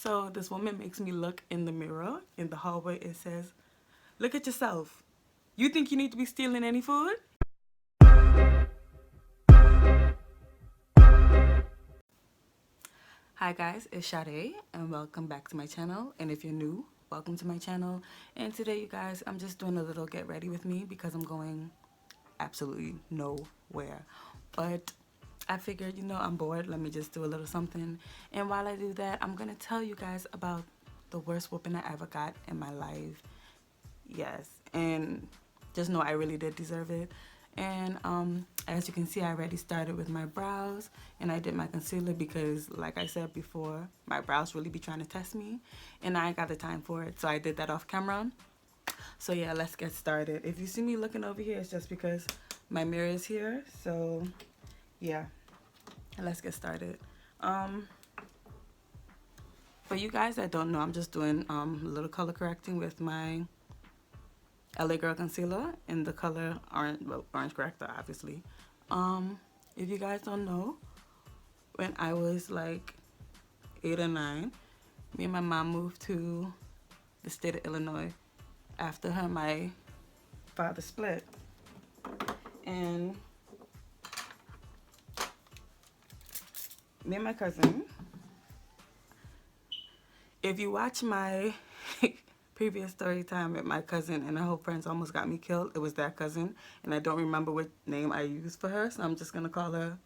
So this woman makes me look in the mirror in the hallway. It says, "Look at yourself. You think you need to be stealing any food?" Hi guys, it's Sade and welcome back to my channel. And if you're new, welcome to my channel. And today, you guys, I'm just doing a little get ready with me because I'm going absolutely nowhere. But I figured, I'm bored. Let me just do a little something. And while I do that, I'm going to tell you guys about the worst whooping I ever got in my life. Yes. And just know I really did deserve it. And as you can see, I already started with my brows and I did my concealer because, like I said before, my brows really be trying to test me and I ain't got the time for it. So I did that off camera. So yeah, let's get started. If you see me looking over here, it's just because my mirror is here. So yeah, let's get started. For you guys that don't know, I'm just doing a little color correcting with my LA Girl concealer in the color orange, well, orange corrector, obviously. If you guys don't know, when I was like 8 or 9, me and my mom moved to the state of Illinois after her and my father split. And me and my cousin, if you watch my previous story time with my cousin and her whole friends almost got me killed, it was that cousin. And I don't remember what name I used for her, so I'm just going to call her,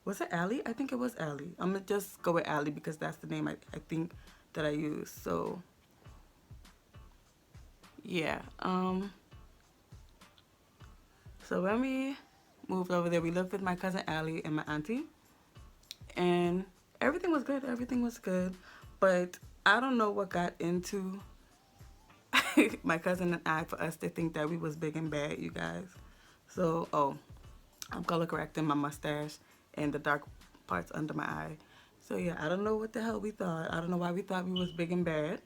was it Allie? I think it was Allie. I'm going to just go with Allie because that's the name I think that I used. So, yeah. So when we moved over there, we lived with my cousin Allie and my auntie. And everything was good. Everything was good. But I don't know what got into my cousin and I for us to think that we was big and bad, you guys. So, I'm color correcting my mustache and the dark parts under my eye. So yeah, I don't know what the hell we thought. I don't know why we thought we was big and bad.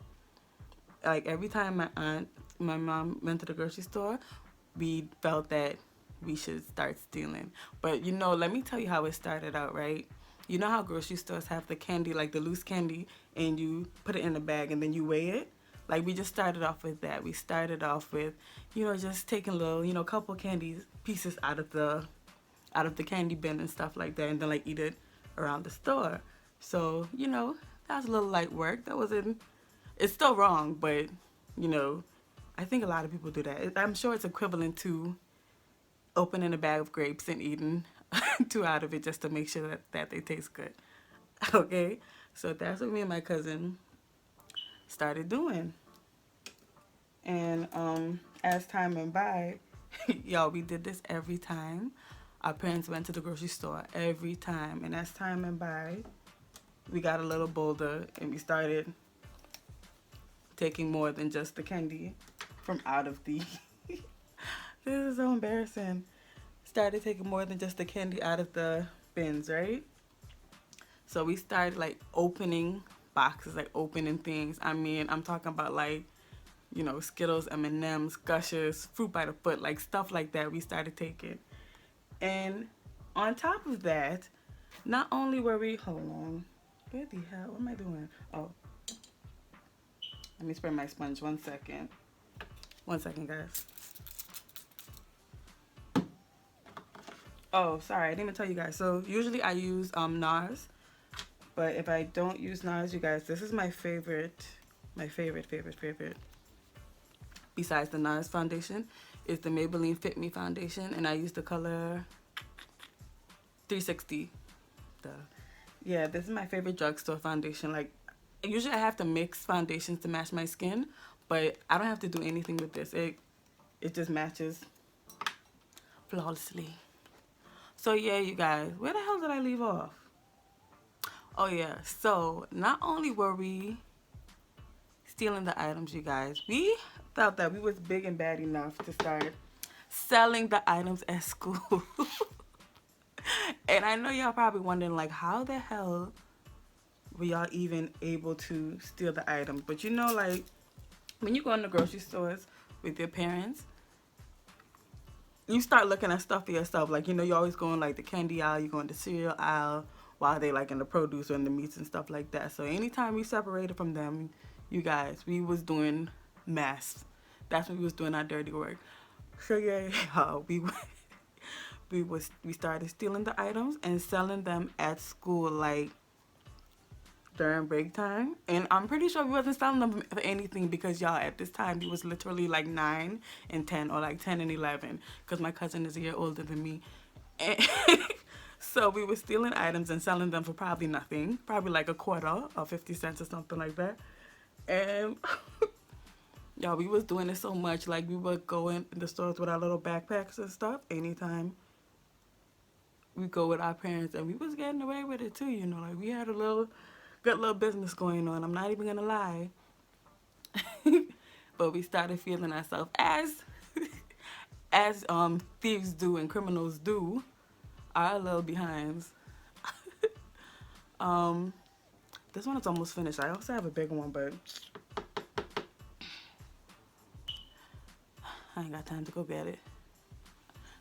Like every time my mom went to the grocery store, we felt that we should start stealing. But let me tell you how it started out, right? You know how grocery stores have the candy, like the loose candy, and you put it in a bag and then you weigh it? Like we just started off with that. We started off with, just taking little, couple candy pieces out of the candy bin and stuff like that, and then like eat it around the store. So, that was a little light work. It's still wrong, but, I think a lot of people do that. I'm sure it's equivalent to opening a bag of grapes and eating two out of it just to make sure that they taste good. Okay? So that's what me and my cousin started doing. And as time went by, y'all, we did this every time our parents went to the grocery store, every time. And as time went by, we got a little bolder and we started taking more than just the candy from out of the this is so embarrassing. Started taking more than just the candy out of the bins, right? So we started like opening boxes, like opening things. I mean, I'm talking about like, Skittles, M&Ms, Gushers, Fruit by the Foot, like stuff like that we started taking. And on top of that, not only were we, hold on, where the hell, what am I doing? Oh, let me spray my sponge, 1 second. 1 second, guys. Oh, sorry, I didn't even tell you guys. So usually I use NARS, but if I don't use NARS, you guys, this is my favorite. Besides the NARS foundation, is the Maybelline Fit Me foundation, and I use the color 360. Yeah, this is my favorite drugstore foundation. Like, usually I have to mix foundations to match my skin, but I don't have to do anything with this. It just matches flawlessly. So yeah, you guys, where the hell did I leave off? Oh yeah, so not only were we stealing the items, you guys, we felt that we was big and bad enough to start selling the items at school. And I know y'all probably wondering, like, how the hell were y'all even able to steal the items? But like, when you go in the grocery stores with your parents, you start looking at stuff for yourself. Like, you always go in like the candy aisle, you go in the cereal aisle, while they like in the produce or in the meats and stuff like that. So anytime we separated from them, you guys, we was doing mess. That's when we was doing our dirty work. So yeah, we started stealing the items and selling them at school, like during break time. And I'm pretty sure we wasn't selling them for anything because y'all, at this time we was literally like 9 and 10, or like 10 and 11, because my cousin is a year older than me. And so we were stealing items and selling them for probably nothing, probably like a quarter or 50 cents or something like that. And y'all, we was doing it so much, like we would go in the stores with our little backpacks and stuff anytime we go with our parents, and we was getting away with it too, you know, like we had a little good little business going on. I'm not even gonna lie. But we started feeling ourselves as thieves do and criminals do, our little behinds. um this one is almost finished. I also have a big one, but I ain't got time to go get it.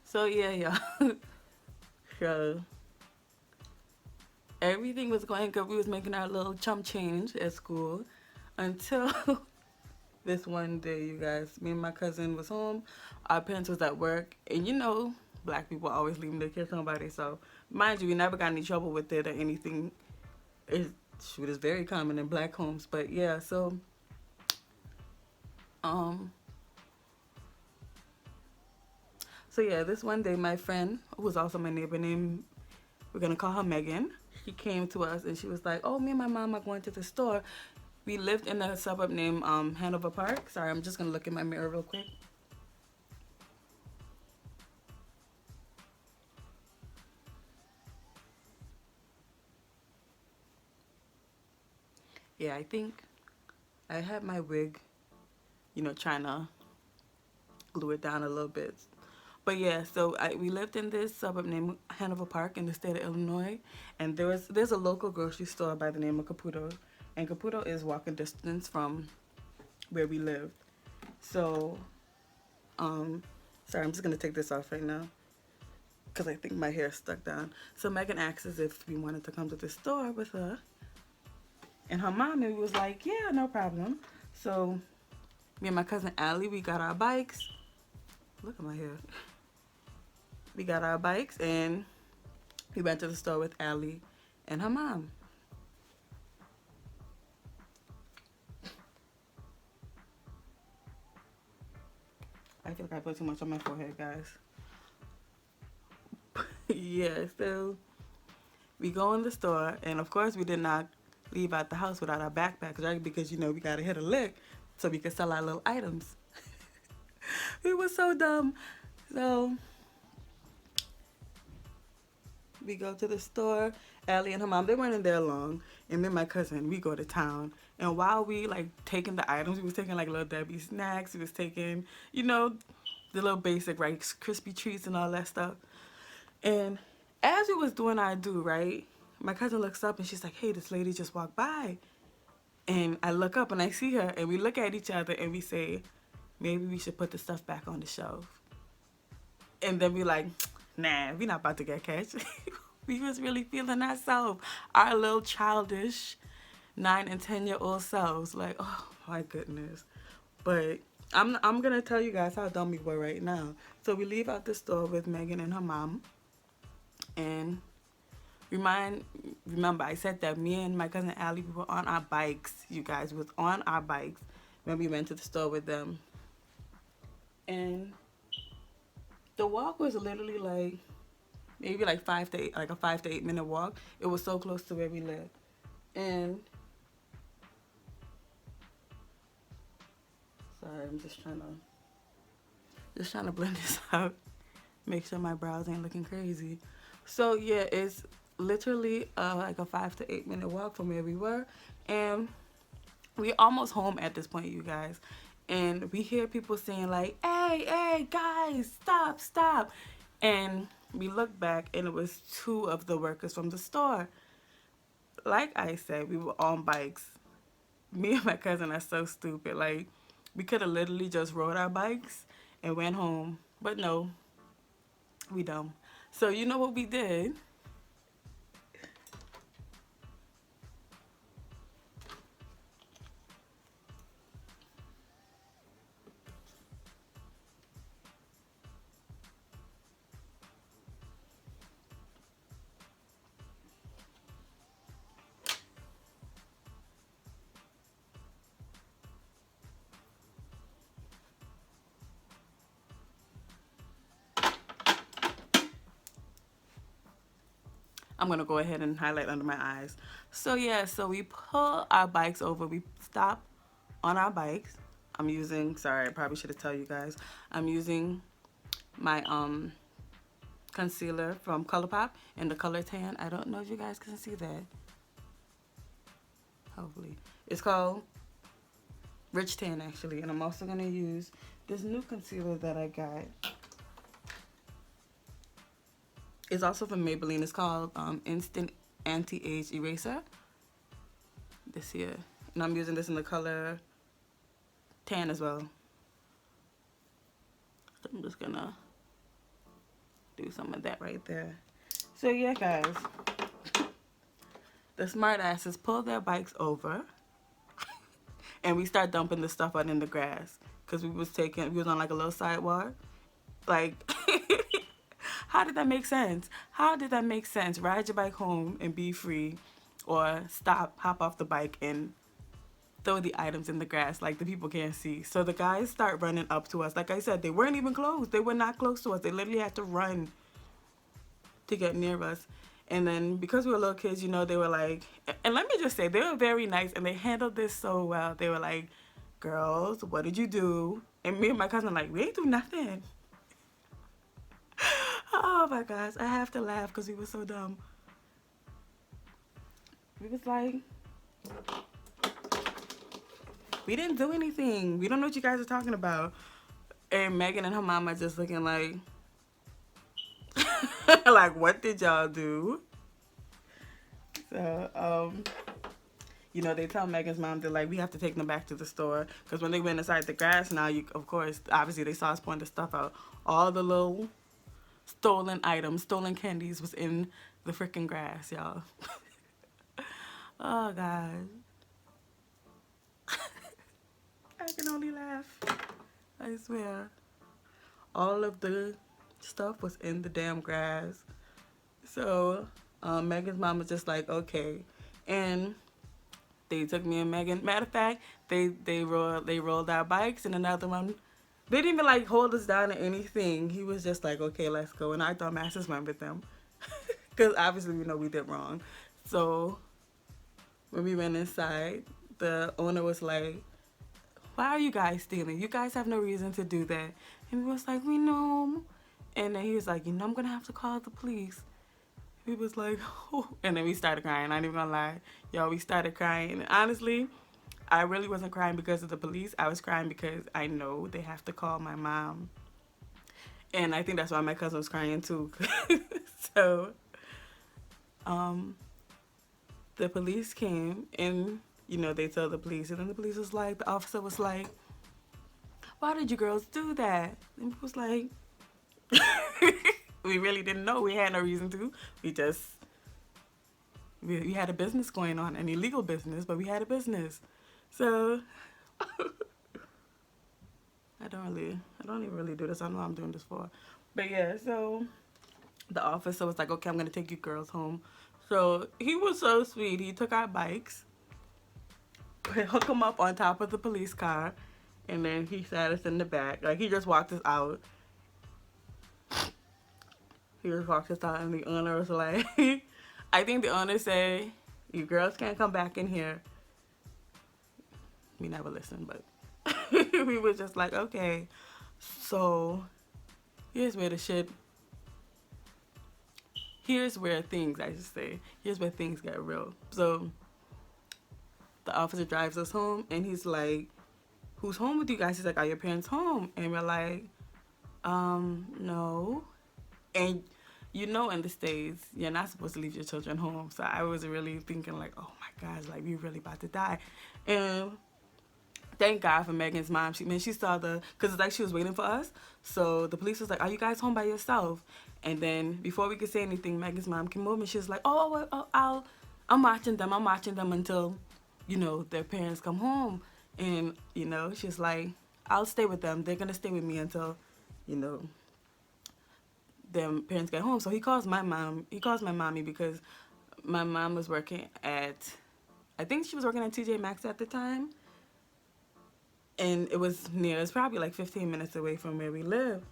So yeah, y'all. So everything was going good. We was making our little chump change at school until this one day, you guys. Me and my cousin was home. Our parents was at work, and you know, black people always leaving their kids home by themselves. Mind you, we never got any trouble with it or anything. It's very common in black homes, but yeah. Um, so yeah, this one day, my friend, who was also my neighbor, named, we're gonna call her Megan. She came to us and she was like, "Oh, me and my mom are going to the store." We lived in a suburb named Hanover Park. Sorry, I'm just gonna look in my mirror real quick. Yeah, I think I had my wig, you know, trying to glue it down a little bit. But yeah, so we lived in this suburb named Hanover Park in the state of Illinois, and there's a local grocery store by the name of Caputo, and Caputo is walking distance from where we lived. So, sorry, I'm just gonna take this off right now because I think my hair is stuck down. So Megan asked us if we wanted to come to the store with her, and her mommy was like, "Yeah, no problem." So me and my cousin Allie, we got our bikes. Look at my hair. We got our bikes and we went to the store with Allie and her mom. I feel like I put too much on my forehead, guys. Yeah, so we go in the store, and of course we did not leave out the house without our backpacks, right? Because, you know, we gotta hit a lick so we could sell our little items. We were so dumb. So we go to the store. Allie and her mom, they weren't in there long. And me and my cousin, we go to town. And while we like taking the items, we was taking like Little Debbie snacks. We was taking, you know, the little basic Rice Krispie treats and all that stuff. And as we was doing our do, right, my cousin looks up and she's like, "Hey, this lady just walked by." And I look up and I see her, and we look at each other and we say, "Maybe we should put the stuff back on the shelf." And then we like, "Nah, we not about to get catch." We was really feeling ourselves, our little childish 9 and 10-year-old selves. Like, oh my goodness. But I'm gonna tell you guys how dumb we were right now. So we leave out the store with Megan and her mom, and remember I said that me and my cousin Allie, we were on our bikes. You guys, we was on our bikes when we went to the store with them, and the walk was literally like maybe like 5 to 8, like a 5 to 8 minute walk. It was so close to where we lived. And sorry, I'm just trying to blend this out, make sure my brows ain't looking crazy. So yeah, it's literally like a 5 to 8 minute walk from where we were, and we almost home at this point, you guys. And we hear people saying like, hey guys, stop. And we look back, and it was 2 of the workers from the store. Like I said, we were on bikes. Me and my cousin are so stupid. Like, we could have literally just rode our bikes and went home. But no, we don't. So you know what we did? I'm gonna go ahead and highlight under my eyes. So yeah, so we pull our bikes over. We stop on our bikes. I'm using, sorry, I probably should have told you guys. I'm using my concealer from ColourPop in the color tan. I don't know if you guys can see that. Hopefully. It's called Rich Tan actually. And I'm also gonna use this new concealer that I got. It's also from Maybelline. It's called Instant Anti-Age Eraser. This here. And I'm using this in the color tan as well. So I'm just gonna do some of that right there. So yeah, guys. The smart asses pull their bikes over and we start dumping the stuff out in the grass. Cause we was on like a little sidewalk. Like, how did that make sense? How did that make sense? Ride your bike home and be free, or stop, hop off the bike and throw the items in the grass like the people can't see. So the guys start running up to us. Like I said, they weren't even close. They were not close to us. They literally had to run to get near us. And then because we were little kids, you know, they were like, and let me just say, they were very nice and they handled this so well. They were like, girls, what did you do? And me and my cousin like, we ain't do nothing. Oh my gosh, I have to laugh because we were so dumb. We was like, we didn't do anything. We don't know what you guys are talking about. And Megan and her mom are just looking like, like, what did y'all do? So, you know, they tell Megan's mom that, like, we have to take them back to the store. Because when they went inside the grass now, of course, obviously they saw us pouring the stuff out. All the little stolen items, stolen candies was in the freaking grass, y'all. Oh, God. I can only laugh. I swear. All of the stuff was in the damn grass. So Megan's mom was just like, okay. And they took me and Megan. Matter of fact, they rolled our bikes, and another one, they didn't even like hold us down or anything. He was just like, okay, let's go. And I thought Masters went with them. Because obviously we know we did wrong. So when we went inside, the owner was like, why are you guys stealing? You guys have no reason to do that. And we was like, we know. And then he was like, you know, I'm going to have to call the police. We was like, oh. And then we started crying. I ain't even gonna lie. Y'all, we started crying. And honestly, I really wasn't crying because of the police. I was crying because I know they have to call my mom. And I think that's why my cousin was crying too. So, the police came and, you know, they told the police. And then the police was like, the officer was like, why did you girls do that? And it was like, we really didn't know. We had no reason to. We had a business going on, an illegal business, but we had a business. So I don't even really do this. I don't know what I'm doing this for. But yeah, so the officer was like, okay, I'm gonna take you girls home. So he was so sweet. He took our bikes, hooked them up on top of the police car, and then he sat us in the back. Like, he just walked us out. He just walked us out, and the owner was like, I think the owner said, you girls can't come back in here. We never listened, but we were just like, okay. So here's where things get real. So the officer drives us home, and he's like, who's home with you guys? He's like, are your parents home? And we're like, no. And you know, in the States, you're not supposed to leave your children home. So I was really thinking like, oh my gosh, like, we really about to die. And thank God for Megan's mom. She saw because it's like she was waiting for us. So the police was like, are you guys home by yourself? And then before we could say anything, Megan's mom came over and she was like, I'm watching them until, you know, their parents come home. And, you know, she's like, I'll stay with them. They're going to stay with me until, you know, their parents get home. So he calls my mommy because my mom was working at, I think she was working at TJ Maxx at the time. And it was probably like 15 minutes away from where we live.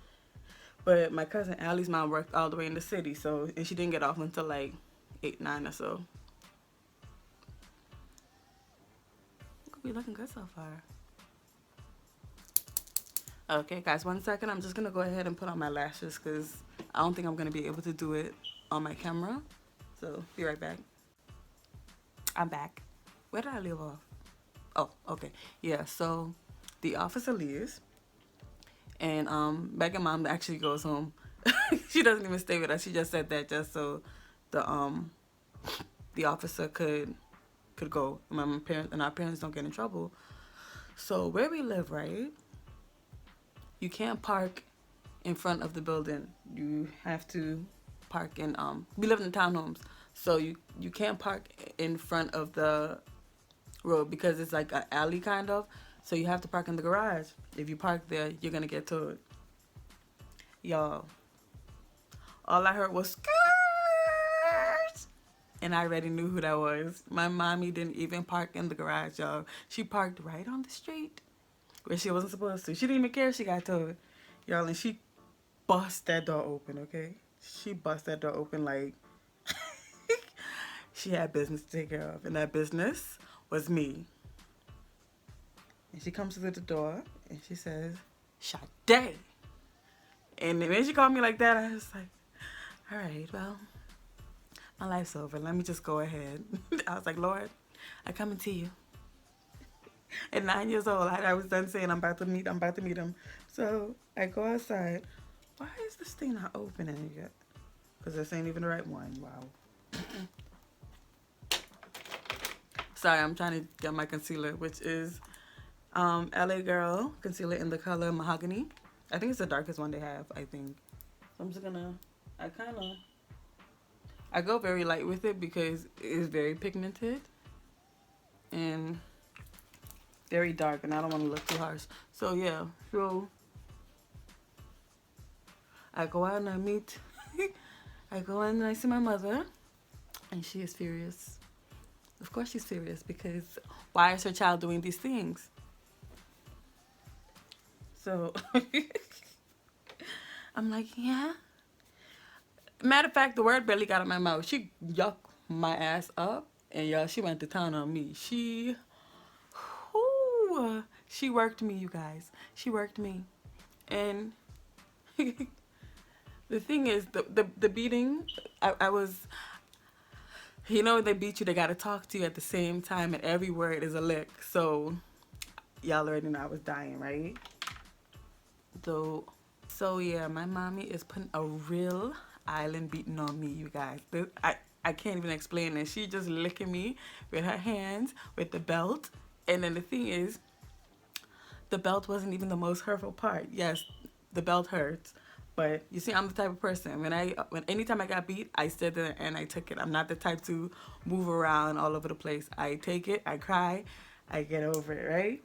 But my cousin Allie's mom worked all the way in the city, and she didn't get off until like 8, 9 or so. Could be looking good so far. Okay, guys, 1 second. I'm just gonna go ahead and put on my lashes because I don't think I'm gonna be able to do it on my camera. So be right back. I'm back. Where did I leave off? Oh, okay. Yeah, so the officer leaves and Megan mom actually goes home. She doesn't even stay with us. She just said that just so the officer could go. My parents and our parents don't get in trouble. So where we live, right? You can't park in front of the building. You have to park in we live in townhomes. So you can't park in front of the road because it's like an alley kind of. So you have to park in the garage. If you park there, you're gonna get towed. Y'all, all I heard was skirt, and I already knew who that was. My mommy didn't even park in the garage, y'all. She parked right on the street where she wasn't supposed to. She didn't even care if she got towed, y'all, and she bust that door open. Okay, she bust that door open like she had business to take care of, and that business was me. And she comes to the door and she says, "Sade." And when she called me like that, I was like, all right, well, my life's over. Let me just go ahead. I was like, Lord, I come to you. At 9 years old, I was done saying I'm about to meet him. So I go outside. Why is this thing not opening yet? Because this ain't even the right one. Wow. Sorry, I'm trying to get my concealer, which is LA Girl concealer in the color Mahogany. I think it's the darkest one they have, I think. So I'm just gonna, I go very light with it because it's very pigmented and very dark and I don't want to look too harsh. So yeah, so I go out and I meet, I go in and I see my mother and she is furious. Of course she's furious because why is her child doing these things? So I'm like, yeah. Matter of fact, the word barely got out of my mouth. She yucked my ass up, and y'all, she went to town on me. She worked me, you guys. She worked me, and the thing is, the beating. I was, you know, when they beat you, they gotta talk to you at the same time, and every word is a lick. So y'all already know I was dying, right? So yeah, my mommy is putting a real island beating on me, you guys. I can't even explain it. She just licking me with her hands, with the belt. And then the thing is, the belt wasn't even the most hurtful part. Yes, the belt hurts. But you see, I'm the type of person, when anytime I got beat, I stood there and I took it. I'm not the type to move around all over the place. I take it, I cry, I get over it, right?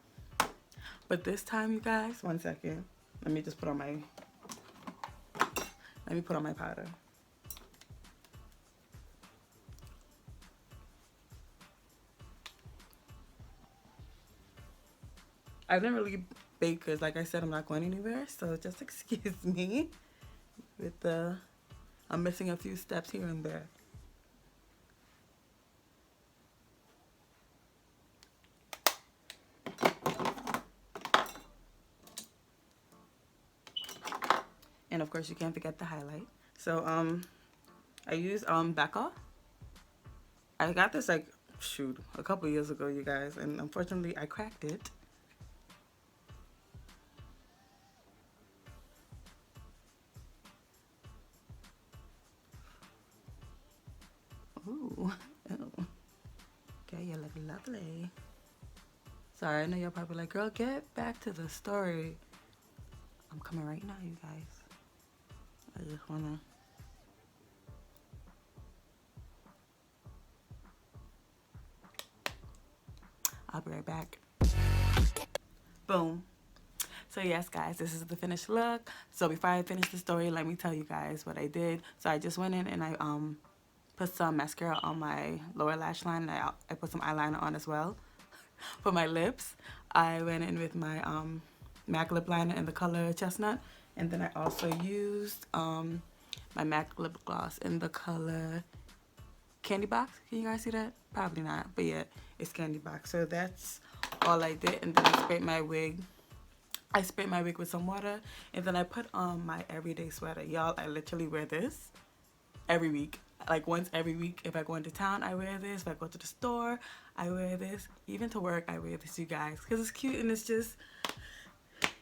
But this time, you guys, 1 second. Let me put on my powder. I didn't really bake because, like I said, I'm not going anywhere. So just excuse me I'm missing a few steps here and there. And of course, you can't forget the highlight. So I use Becca. I got this like a couple years ago, you guys, and unfortunately I cracked it. Ooh. Okay, you look lovely. Sorry, I know you're probably like, girl, get back to the story. I'm coming right now, you guys. I just wanna. I'll be right back. Boom. So yes, guys, this is the finished look. So before I finish the story, let me tell you guys what I did. So I just went in and I put some mascara on my lower lash line. I put some eyeliner on as well. For my lips, I went in with my MAC lip liner in the color Chestnut. And then I also used my MAC lip gloss in the color candy box. Can you guys see that? Probably not, but yeah, it's candy box. So that's all I did, and then I sprayed my wig. I sprayed my wig with some water, and then I put on my everyday sweater. Y'all, I literally wear this every week. Like once every week. If I go into town, I wear this. If I go to the store, I wear this. Even to work, I wear this, you guys, because it's cute and it's just,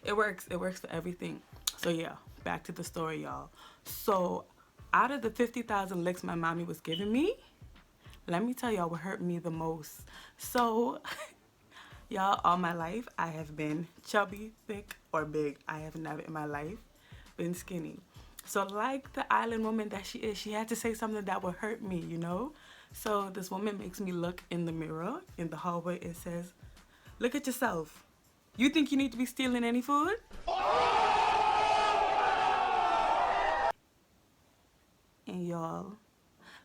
it works. It works for everything. So yeah, back to the story, y'all. So out of the 50,000 licks my mommy was giving me, let me tell y'all what hurt me the most. So y'all, all my life, I have been chubby, thick, or big. I have never in my life been skinny. So like the island woman that she is, she had to say something that would hurt me, you know? So this woman makes me look in the mirror in the hallway and says, look at yourself. You think you need to be stealing any food? And y'all,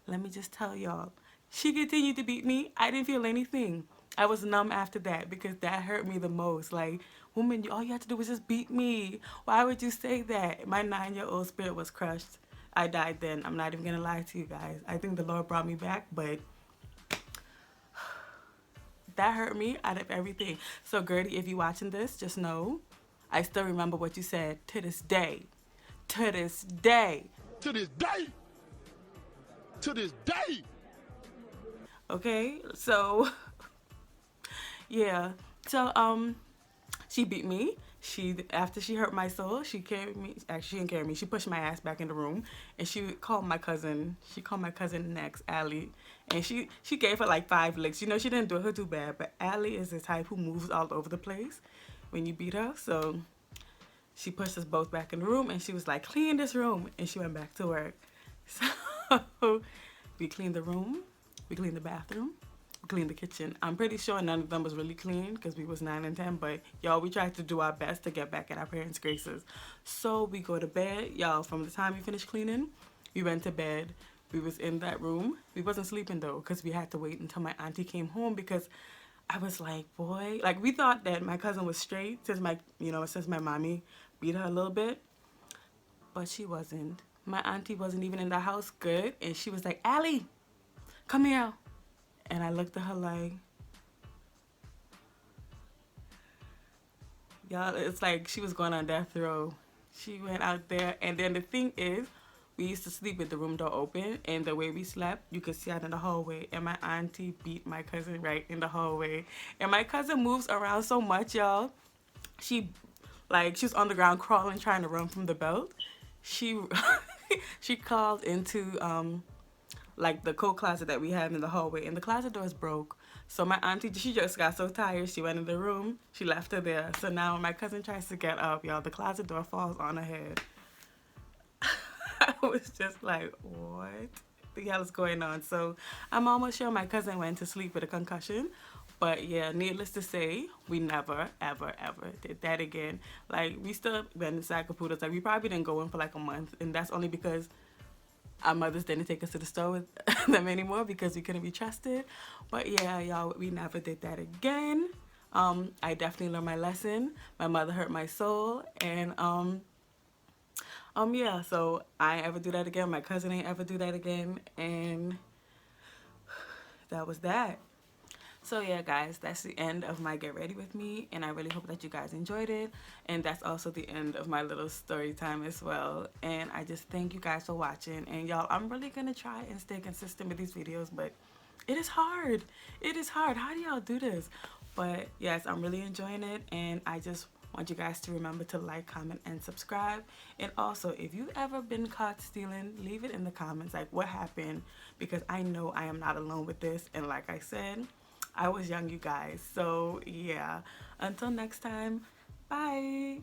let me just tell y'all, she continued to beat me. I didn't feel anything. I was numb after that because that hurt me the most. Like, woman, all you had to do was just beat me. Why would you say that? My 9-year-old spirit was crushed. I died then. I'm not even gonna lie to you guys. I think the Lord brought me back, but that hurt me out of everything. So Gertie, if you're watching this, just know I still remember what you said to this day. To this day. To this day. To this day. Okay, so yeah. So she beat me. After she hurt my soul, she carried me. Actually, she didn't carry me. She pushed my ass back in the room, and she called my cousin. She called my cousin next, Allie, and she gave her like 5 licks. You know, she didn't do her too bad, but Allie is the type who moves all over the place when you beat her. So she pushed us both back in the room, and she was like, clean this room, and she went back to work. So we cleaned the room, we cleaned the bathroom, we cleaned the kitchen. I'm pretty sure none of them was really clean because we was 9 and 10, but y'all, we tried to do our best to get back at our parents' graces. So we go to bed. Y'all, from the time we finished cleaning, we went to bed. We was in that room. We wasn't sleeping though because we had to wait until my auntie came home because I was like, boy, like we thought that my cousin was straight since my mommy beat her a little bit, but she wasn't. My auntie wasn't even in the house good, and she was like, Allie, come here. And I looked at her like, y'all, it's like she was going on death row. She went out there, and then the thing is, we used to sleep with the room door open, and the way we slept, you could see out in the hallway, and my auntie beat my cousin right in the hallway. And my cousin moves around so much, y'all. She was on the ground crawling, trying to run from the belt. She she crawled into like the coat closet that we have in the hallway, and the closet door is broke. So my auntie, she just got so tired, she went in the room, she left her there. So now when my cousin tries to get up, y'all, the closet door falls on her head. I was just like, what the hell is going on? So I'm almost sure my cousin went to sleep with a concussion. But yeah, needless to say, we never, ever, ever did that again. Like, we still went inside Caputo's. Like, we probably didn't go in for like a month. And that's only because our mothers didn't take us to the store with them anymore because we couldn't be trusted. But yeah, y'all, we never did that again. I definitely learned my lesson. My mother hurt my soul. And yeah, so I ain't ever do that again. My cousin ain't ever do that again. And that was that. So yeah, guys, that's the end of my Get Ready With Me, and I really hope that you guys enjoyed it. And that's also the end of my little story time as well. And I just thank you guys for watching. And y'all, I'm really gonna try and stay consistent with these videos, but it is hard. It is hard. How do y'all do this? But yes, I'm really enjoying it, and I just want you guys to remember to like, comment, and subscribe. And also, if you've ever been caught stealing, leave it in the comments, like what happened, because I know I am not alone with this. And like I said, I was young, you guys. So yeah, until next time, bye.